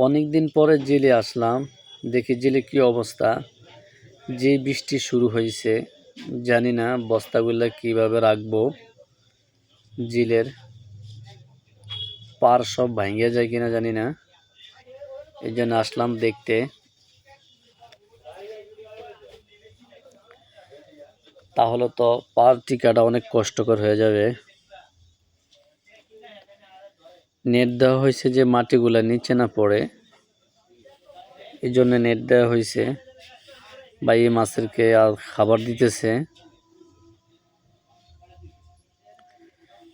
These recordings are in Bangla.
অনেক দিন পরে জেলে আসলাম। দেখি জেলে কি অবস্থা। যে বৃষ্টি শুরু হয়েছে, জানি না বস্তাগুলা কিভাবে রাখবো। জেলের পার সব ভাঙ্গে যায় কিনা জানি না, এই জন্য আসলাম দেখতে। তাহলে তো পার টিকাটা অনেক কষ্টকর হয়ে যাবে। নেট দেওয়া হয়েছে যে মাটিগুলা নিচে না পড়ে, এই জন্য নেট দেওয়া হয়েছে। বা এই মাছেরকে আর খাবার দিতেছে।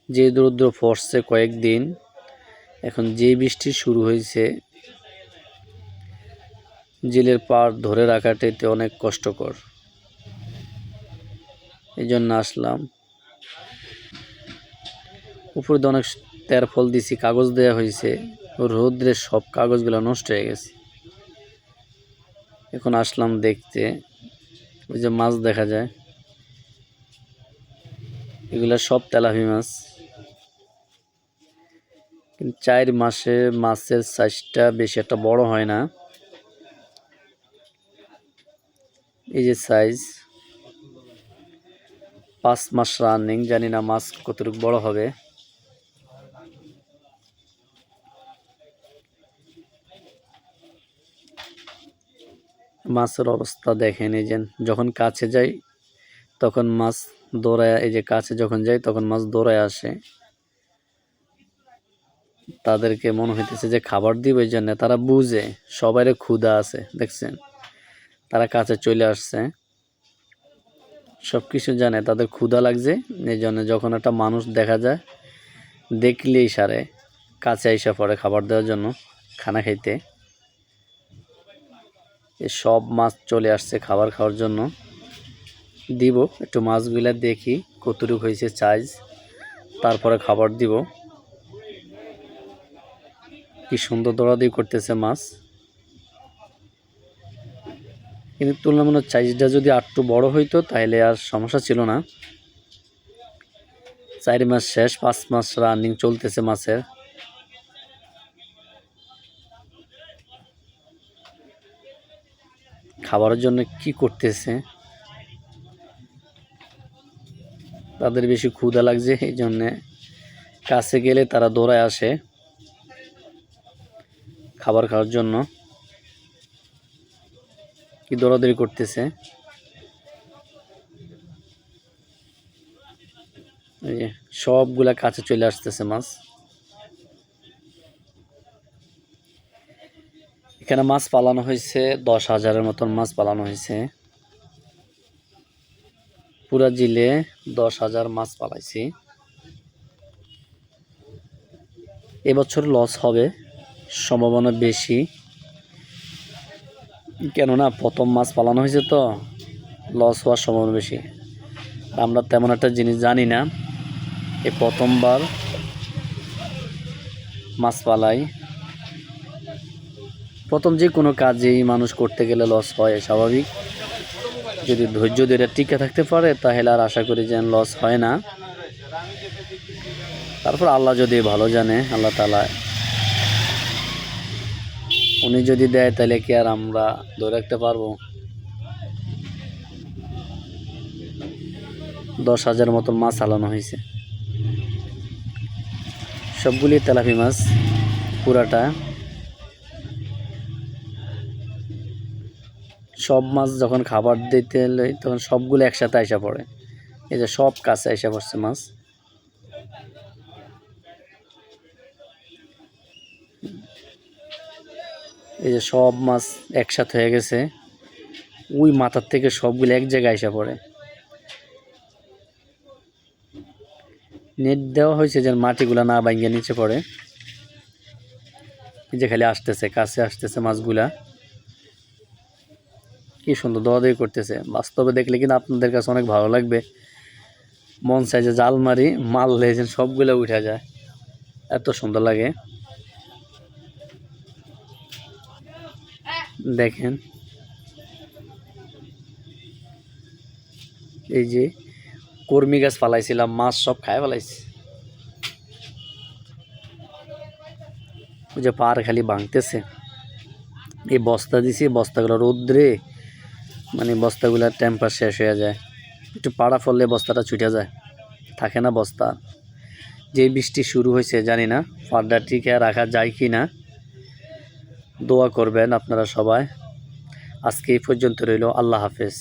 যে রৌদ্র পড়ছে কয়েকদিন, এখন যে বৃষ্টি শুরু হয়েছে, জেলের পাড় ধরে রাখাটাতে অনেক কষ্টকর। এই জন্য আসলাম। উপরে তো অনেক তেরফল দিছি, কাগজ দেওয়া হয়েছে। রৌদ্রে সব কাগজগুলো নষ্ট হয়ে গেছে। এখন আসলাম দেখতে। ওই যে মাছ দেখা যায়, এগুলা সব তেলাপি মাছ। কিন্তু 4 মাসে মাছের সাইজটা বেশি একটা বড় হয় না। এই যে সাইজ, 5 মাস রানিং, জানি না মাছ কতটুকু বড় হবে। মাছের অবস্থা দেখেন। এই যে যখন কাছে যাই তখন মাছ দৌড়ায়, এই যে কাছে যখন যাই তখন মাছ দৌড়ায় আসে। তাদেরকে মনে হইতেছে যে খাবার দিব, এই জন্য তারা বুঝে সবাইরে ক্ষুধা আছে। দেখছেন, তারা কাছে চলে আসছে, সবকিছু জানে তাদের ক্ষুধা লাগছে। এই জন্য যখন একটা মানুষ দেখা যায়, দেখলেই সারে কাছে আইসা পড়ে খাবার দেওয়ার জন্য, খানা খাইতে। এই সব মাছ চলে আসছে খাবার খাওয়ার জন্য। দিব একটু মাছগুলা দেখি কতটুকু হয়েছে সাইজ, তারপরে খাবার দিব। কি সুন্দর দৌড়াদৌড়ি করতেছে মাছ। কিন্তু তুলনামূলক সাইজটা যদি আরেকটু বড় হইতো তাহলে আর সমস্যা ছিল না। 4 মাস শেষ, 5 মাস রানিং চলতেছে মাছের। খাবারের জন্য কি করতেছে, তাদের বেশি ক্ষুধা লাগছে, এই জন্যে কাছে গেলে তারা দৌড়ায় আসে খাবার খাওয়ার জন্য। কি দৌড়াদৌড়ি করতেছে। এই যে সবগুলা কাছে চলে আসতেছে মাছ। এখানে মাছ পালানো হয়েছে 10,000-এর মতন মাছ পালানো হয়েছে। পুরা জিলে 10,000 মাছ পালাইছি। এবছর লস হবে সম্ভাবনা বেশি, কেননা প্রথম মাছ পালানো হয়েছে তো লস হওয়ার সম্ভাবনা বেশি। আমরা তেমন একটা জিনিস জানি না, এই প্রথমবার মাছ পালাই। প্রথম যে কোনো কাজেই মানুষ করতে গেলে লস হয়, স্বাভাবিক। যদি ধৈর্য ধরে টিকে থাকতে পারে তাহলে আর আশা করি যেন লস হয় না। তারপর আল্লাহ যদি ভালো জানে, আল্লাহ তাআলা উনি যদি দেয় তাহলে কি আর আমরা ধরে রাখতে পারবো। 10,000 মতো মাছ আলানো হয়েছে, সবগুলি তেলাপি মাছ পুরাটা। সব মাছ যখন খাবার দিতে এলে তখন সবগুলো একসাথে আইসা পড়ে। এই যে সব কাছে আইসা পড়ছে মাছ। এই যে সব মাছ একসাথে হয়ে গেছে, ওই মাথার থেকে সবগুলো এক জায়গায় আইসা পড়ে। নেট দেওয়া হয়েছে যেন মাটিগুলা না ভাঙ্গিয়ে নিচে পড়ে। এই যে খালি আসতেছে, কাছে আসতেছে মাছগুলা। কি সুন্দর দৌড়াদৌড়ি করতেছে। বাস্তবে দেখলে কিন্তু আপনাদের কাছে অনেক ভালো লাগবে। মন চাই যে জাল মারি, মারলে যেন সবগুলা উঠে যায়, এত সুন্দর লাগে। দেখেন, এই যে কর্মী গাছ ফালাইছিলাম, মাছ সব খায় ফেলাইছে। ওই যে পার খালি ভাঙতেছে। এই বস্তা দিছি, বস্তাগুলো রৌদ্রে মানে বস্তাগুলোর টেম্পার শেষ হয়ে যায়, একটু পাড়া ফললে বস্তাটা ছুটে যায়, থাকে না বস্তা। যেই বৃষ্টি শুরু হয়েছে জানি না ফাডটা টিকে রাখা যায় কি না, দোয়া করবেন আপনারা সবাই। আজকে এই পর্যন্ত রইল, আল্লাহ হাফেজ।